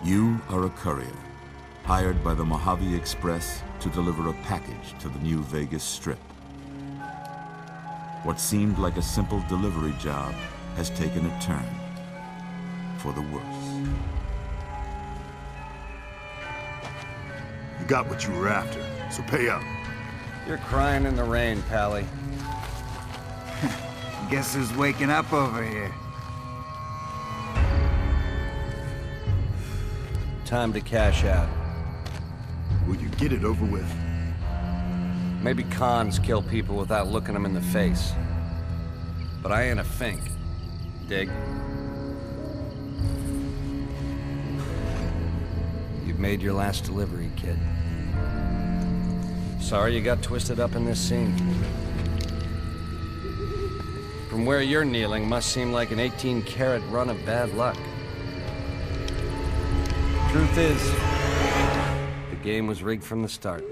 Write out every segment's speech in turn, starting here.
You are a courier, hired by the Mojave Express to deliver a package to the New Vegas Strip. What seemed like a simple delivery job has taken a turn for the worse. You got what you were after, so pay up. You're crying in the rain, Pally. Guess who's waking up over here? Time to cash out. Will you get it over with? Maybe cons kill people without looking them in the face. But I ain't a fink. Dig? You've made your last delivery, kid. Sorry you got twisted up in this scene. From where you're kneeling must seem like an 18-carat run of bad luck. Truth is, the game was rigged from the start.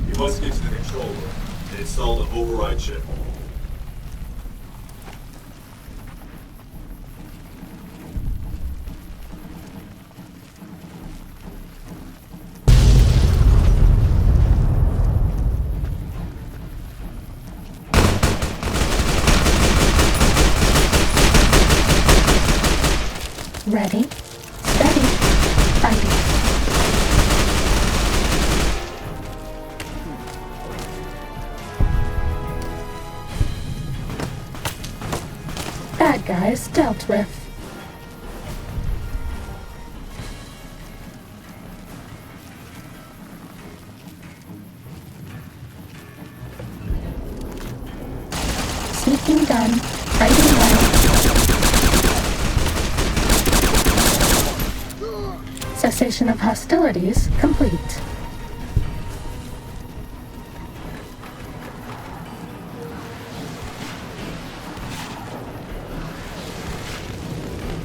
You must get to the control room and install the override chip. Ready, steady, fighting. Bad guys dealt with. Sneaking done, fighting well. Cessation of hostilities complete.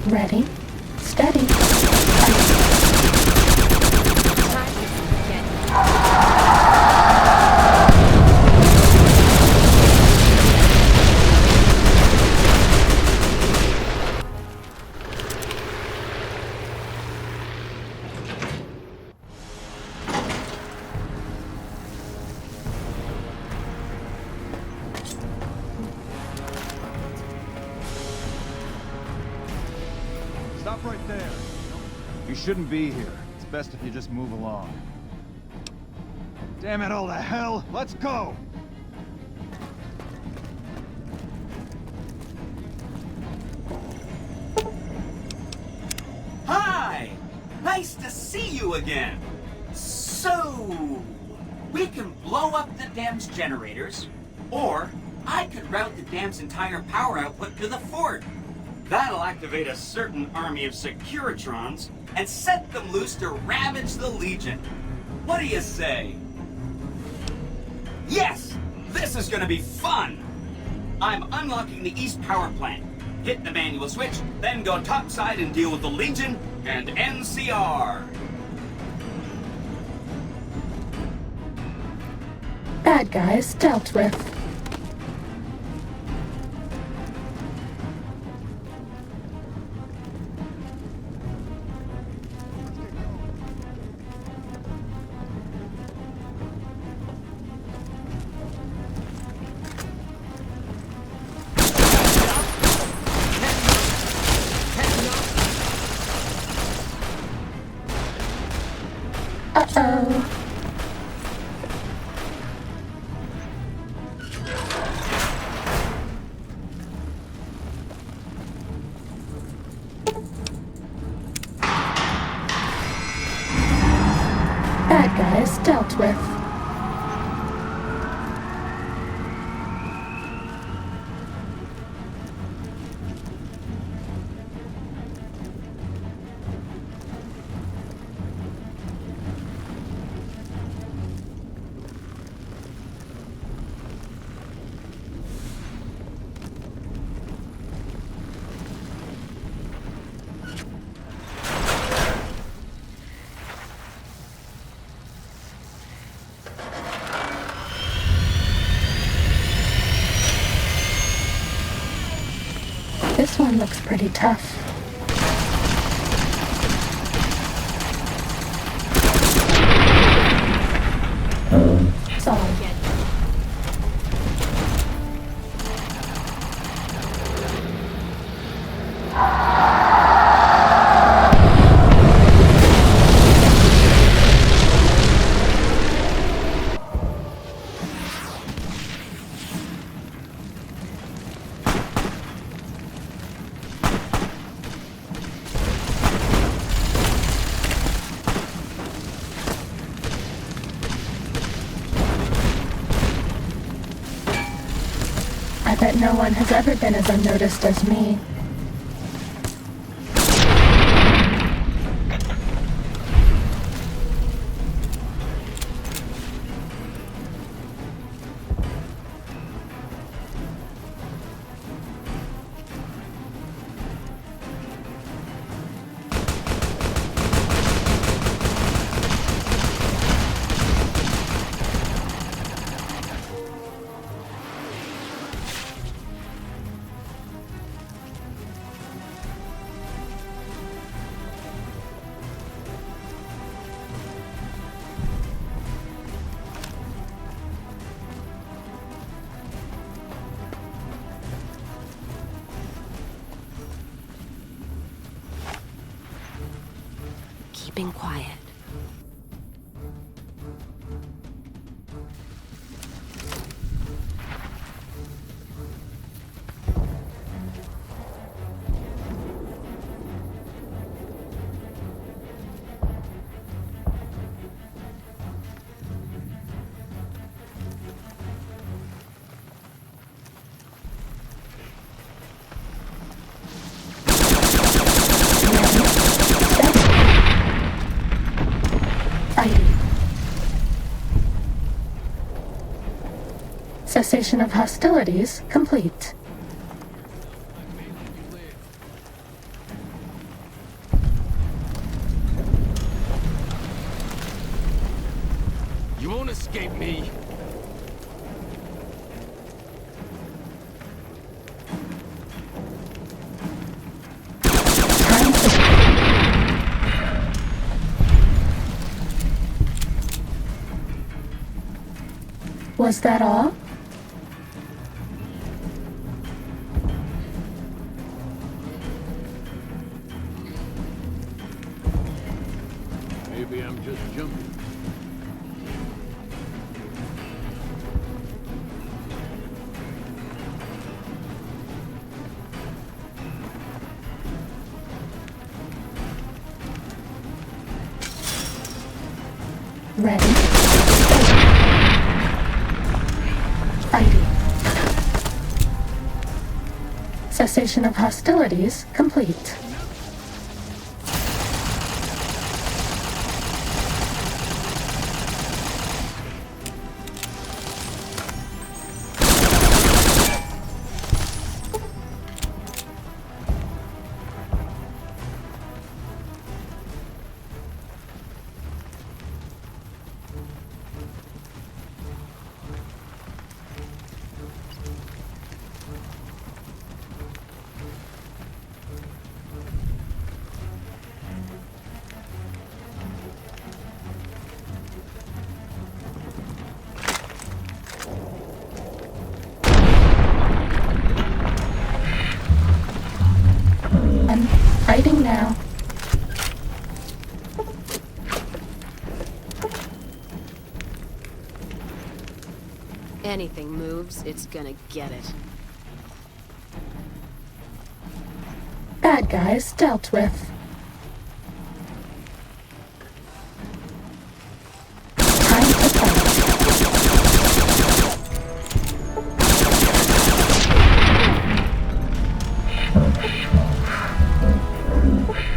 Ready, steady, fight. Stop right there. You shouldn't be here. It's best if you just move along. Damn it all to hell! Let's go! Hi! Nice to see you again! So... we can blow up the dam's generators, or I could route the dam's entire power output to the fort. That'll activate a certain army of Securitrons and set them loose to ravage the Legion. What do you say? Yes! This is gonna be fun! I'm unlocking the East Power Plant. Hit the manual switch, then go topside and deal with the Legion and NCR. Bad guys dealt with. Uh-oh. Bad guys dealt with. This one looks pretty tough. Solid. I bet no one has ever been as unnoticed as me. Keeping quiet. Cessation of hostilities complete. You won't escape me. Was that all? Maybe I'm just jumping. Ready. Fighting. Cessation of hostilities complete. I'm fighting now. Anything moves, it's gonna get it. Bad guys dealt with. Time to fight.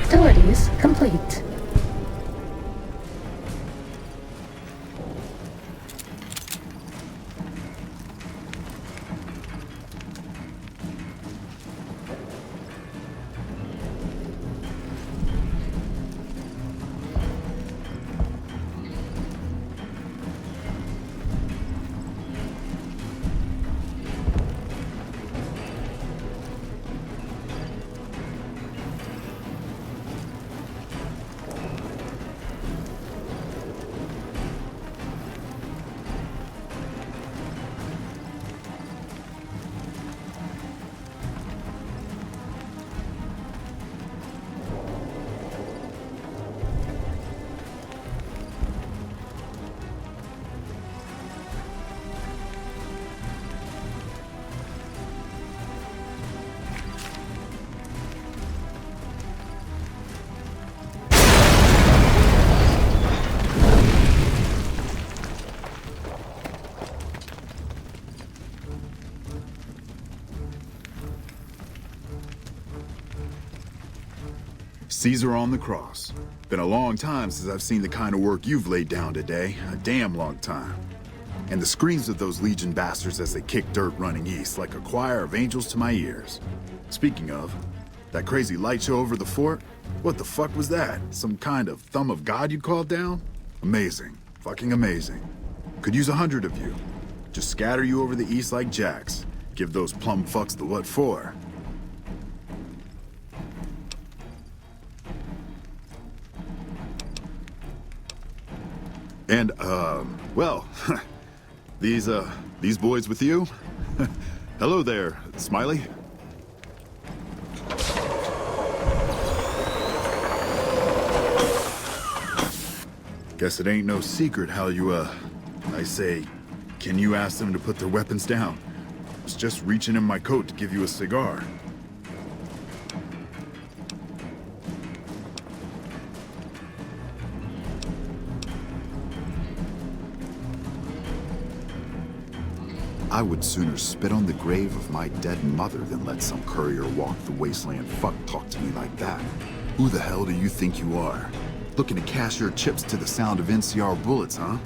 Hostilities complete. Caesar on the cross. Been a long time since I've seen the kind of work you've laid down today. A damn long time. And the screams of those Legion bastards as they kick dirt running east like a choir of angels to my ears. Speaking of, that crazy light show over the fort? What the fuck was that? Some kind of thumb of God you called down? Amazing. Fucking amazing. Could use 100 of you. Just scatter you over the east like jacks. Give those plum fucks the what for. And, well, these boys with you? Hello there, Smiley. Guess it ain't no secret how you, I say, can you ask them to put their weapons down? I was just reaching in my coat to give you a cigar. I would sooner spit on the grave of my dead mother than let some courier walk the wasteland fuck talk to me like that. Who the hell do you think you are? Looking to cash your chips to the sound of NCR bullets, huh?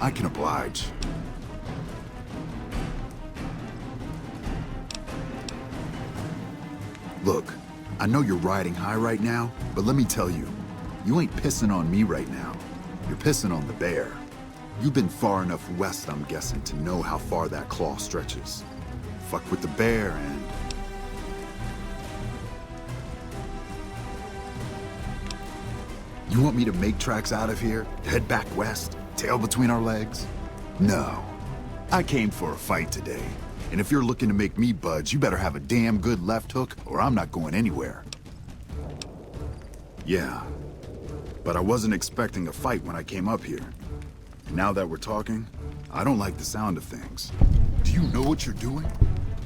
I can oblige. Look, I know you're riding high right now, but let me tell you, you ain't pissing on me right now. You're pissing on the bear. You've been far enough west, I'm guessing, to know how far that claw stretches. Fuck with the bear and... You want me to make tracks out of here? Head back west? Tail between our legs? No. I came for a fight today. And if you're looking to make me budge, you better have a damn good left hook, or I'm not going anywhere. Yeah. But I wasn't expecting a fight when I came up here. And now that we're talking, I don't like the sound of things. Do you know what you're doing?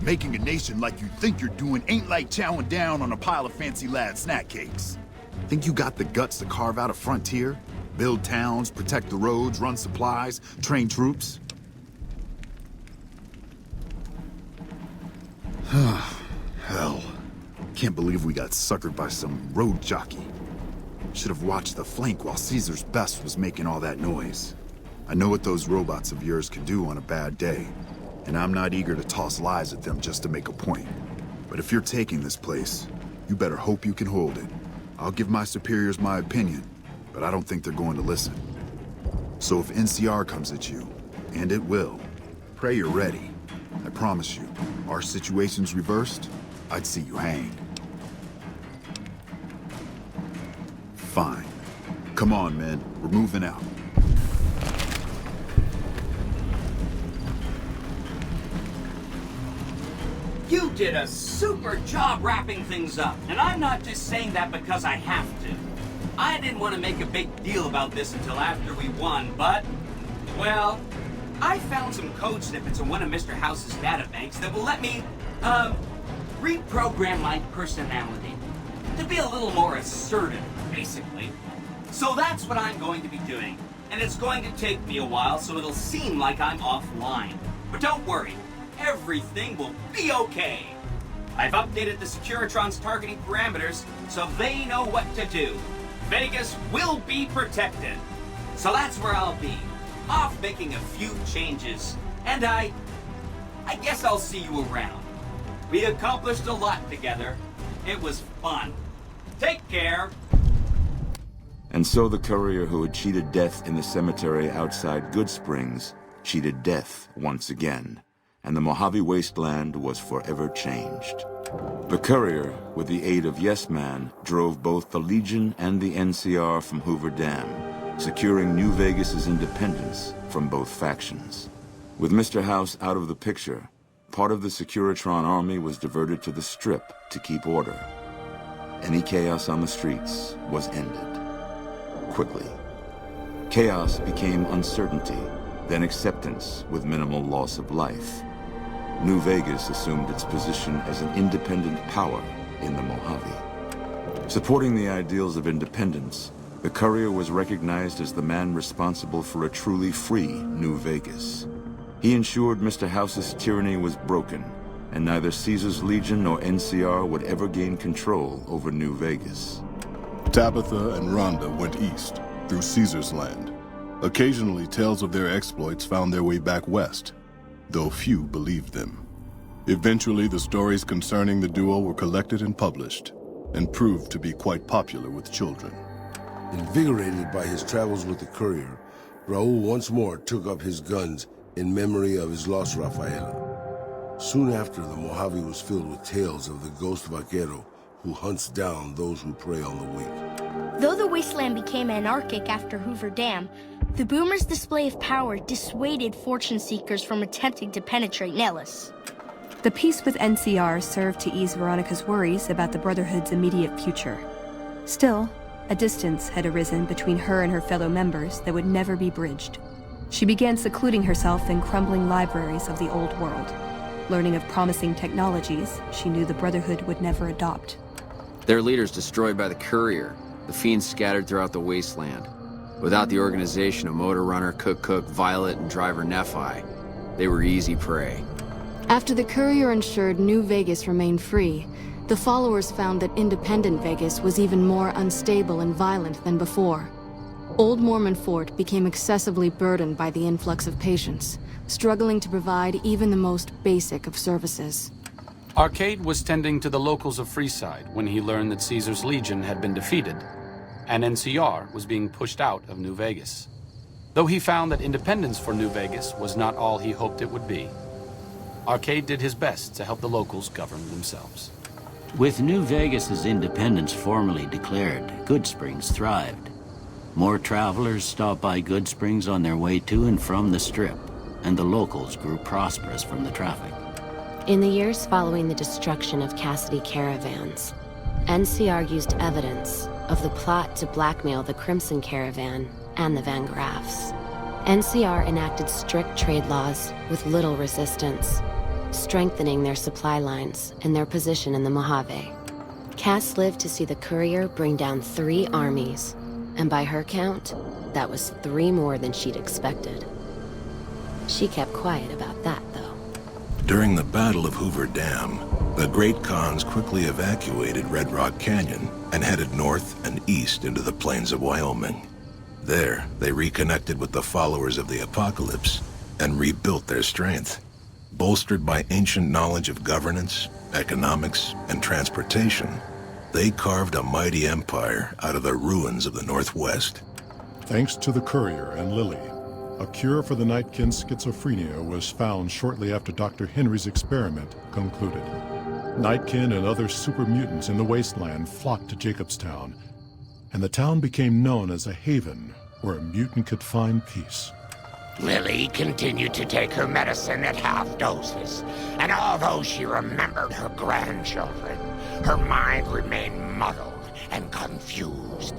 Making a nation like you think you're doing ain't like chowing down on a pile of fancy lad snack cakes. Think you got the guts to carve out a frontier? Build towns, protect the roads, run supplies, train troops? Hell. Can't believe we got suckered by some road jockey. Should have watched the flank while Caesar's best was making all that noise. I know what those robots of yours can do on a bad day, and I'm not eager to toss lies at them just to make a point. But if you're taking this place, you better hope you can hold it. I'll give my superiors my opinion, but I don't think they're going to listen. So if NCR comes at you, and it will, pray you're ready. I promise you, our situation's reversed, I'd see you hanged. Fine. Come on, men. We're moving out. You did a super job wrapping things up, and I'm not just saying that because I have to. I didn't want to make a big deal about this until after we won, but, well, I found some code snippets in one of Mr. House's databanks that will let me, reprogram my personality to be a little more assertive, basically. So that's what I'm going to be doing, and it's going to take me a while, so it'll seem like I'm offline. But don't worry. Everything will be okay. I've updated the Securitrons' targeting parameters so they know what to do. Vegas will be protected. So that's where I'll be, off making a few changes. And I guess I'll see you around. We accomplished a lot together. It was fun. Take care. And so the courier who had cheated death in the cemetery outside Goodsprings cheated death once again. And the Mojave wasteland was forever changed. The courier, with the aid of Yes Man, drove both the Legion and the NCR from Hoover Dam, securing New Vegas's independence from both factions. With Mr. House out of the picture, part of the Securitron army was diverted to the Strip to keep order. Any chaos on the streets was ended. Quickly. Chaos became uncertainty, then acceptance with minimal loss of life. New Vegas assumed its position as an independent power in the Mojave. Supporting the ideals of independence, the courier was recognized as the man responsible for a truly free New Vegas. He ensured Mr. House's tyranny was broken, and neither Caesar's Legion nor NCR would ever gain control over New Vegas. Tabitha and Rhonda went east, through Caesar's land. Occasionally, tales of their exploits found their way back west, though few believed them. Eventually, the stories concerning the duo were collected and published, and proved to be quite popular with children. Invigorated by his travels with the Courier, Raul once more took up his guns in memory of his lost Rafaela. Soon after, the Mojave was filled with tales of the ghost vaquero who hunts down those who prey on the weak. Though the wasteland became anarchic after Hoover Dam, the Boomers' display of power dissuaded fortune seekers from attempting to penetrate Nellis. The peace with NCR served to ease Veronica's worries about the Brotherhood's immediate future. Still, a distance had arisen between her and her fellow members that would never be bridged. She began secluding herself in crumbling libraries of the old world, learning of promising technologies she knew the Brotherhood would never adopt. Their leaders destroyed by the Courier, the Fiends scattered throughout the wasteland. Without the organization of Motor Runner, Cook, Violet, and driver Nephi, they were easy prey. After the Courier ensured New Vegas remained free, the followers found that independent Vegas was even more unstable and violent than before. Old Mormon Fort became excessively burdened by the influx of patients, struggling to provide even the most basic of services. Arcade was tending to the locals of Freeside when he learned that Caesar's Legion had been defeated, and NCR was being pushed out of New Vegas. Though he found that independence for New Vegas was not all he hoped it would be, Arcade did his best to help the locals govern themselves. With New Vegas's independence formally declared, Goodsprings thrived. More travelers stopped by Goodsprings on their way to and from the Strip, and the locals grew prosperous from the traffic. In the years following the destruction of Cassidy caravans, NCR used evidence of the plot to blackmail the Crimson Caravan and the Van Graffs. NCR enacted strict trade laws with little resistance, strengthening their supply lines and their position in the Mojave. Cass lived to see the Courier bring down 3 armies, and by her count, that was 3 more than she'd expected. She kept quiet about that, though. During the Battle of Hoover Dam, the Great Khans quickly evacuated Red Rock Canyon and headed north and east into the plains of Wyoming. There, they reconnected with the followers of the Apocalypse and rebuilt their strength. Bolstered by ancient knowledge of governance, economics, and transportation, they carved a mighty empire out of the ruins of the Northwest. Thanks to the Courier and Lily, a cure for the Nightkin's schizophrenia was found shortly after Dr. Henry's experiment concluded. Nightkin and other super mutants in the wasteland flocked to Jacobstown, and the town became known as a haven where a mutant could find peace. Lily continued to take her medicine at half doses, and although she remembered her grandchildren, her mind remained muddled and confused.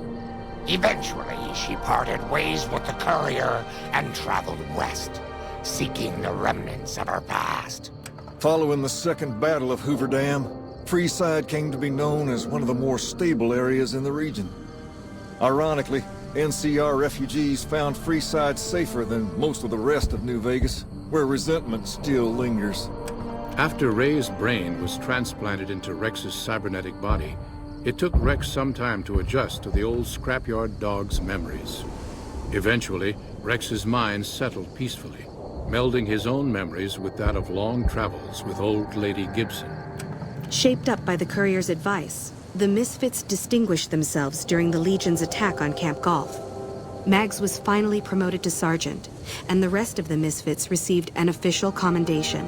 Eventually, she parted ways with the Courier and traveled west, seeking the remnants of her past. Following the Second Battle of Hoover Dam, Freeside came to be known as one of the more stable areas in the region. Ironically, NCR refugees found Freeside safer than most of the rest of New Vegas, where resentment still lingers. After Ray's brain was transplanted into Rex's cybernetic body, it took Rex some time to adjust to the old scrapyard dog's memories. Eventually, Rex's mind settled peacefully, melding his own memories with that of long travels with old Lady Gibson. Shaped up by the Courier's advice, the Misfits distinguished themselves during the Legion's attack on Camp Golf. Mags was finally promoted to sergeant, and the rest of the Misfits received an official commendation.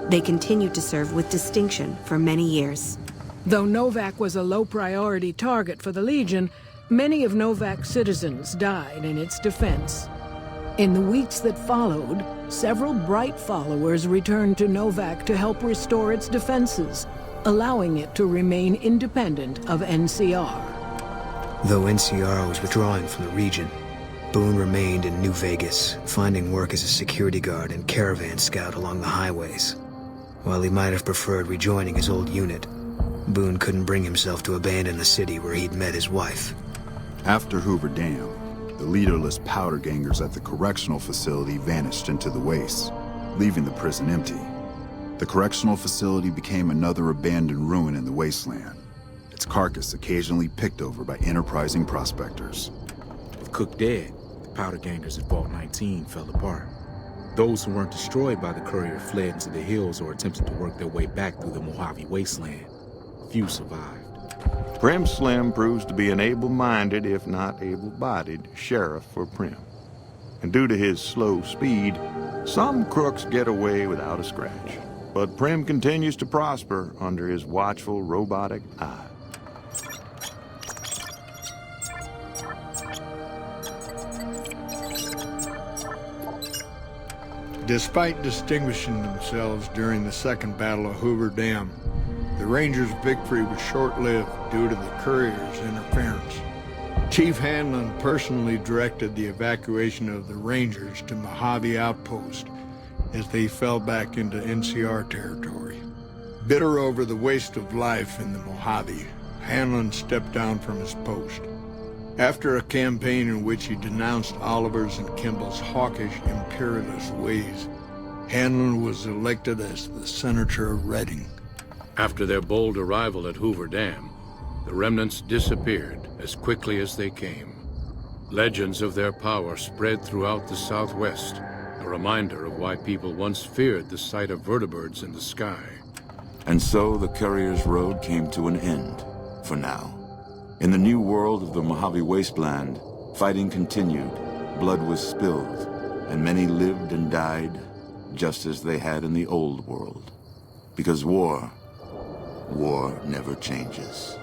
They continued to serve with distinction for many years. Though Novak was a low-priority target for the Legion, many of Novak's citizens died in its defense. In the weeks that followed, several bright followers returned to Novak to help restore its defenses, allowing it to remain independent of NCR. Though NCR was withdrawing from the region, Boone remained in New Vegas, finding work as a security guard and caravan scout along the highways. While he might have preferred rejoining his old unit, Boone couldn't bring himself to abandon the city where he'd met his wife. After Hoover Dam, the leaderless powder gangers at the correctional facility vanished into the wastes, leaving the prison empty. The correctional facility became another abandoned ruin in the wasteland, its carcass occasionally picked over by enterprising prospectors. With Cook dead, the powder gangers at Vault 19 fell apart. Those who weren't destroyed by the Courier fled into the hills or attempted to work their way back through the Mojave wasteland. Few survived. Prim Slim proves to be an able-minded, if not able-bodied, sheriff for Prim. And due to his slow speed, some crooks get away without a scratch. But Prim continues to prosper under his watchful, robotic eye. Despite distinguishing themselves during the Second Battle of Hoover Dam, the Rangers' victory was short-lived due to the Courier's interference. Chief Hanlon personally directed the evacuation of the Rangers to Mojave Outpost as they fell back into NCR territory. Bitter over the waste of life in the Mojave, Hanlon stepped down from his post. After a campaign in which he denounced Oliver's and Kimball's hawkish, imperialist ways, Hanlon was elected as the Senator of Reading. After their bold arrival at Hoover Dam, the remnants disappeared as quickly as they came. Legends of their power spread throughout the Southwest, a reminder of why people once feared the sight of vertibirds in the sky. And so the Courier's road came to an end, for now. In the new world of the Mojave wasteland, fighting continued, blood was spilled, and many lived and died just as they had in the old world. Because war never changes.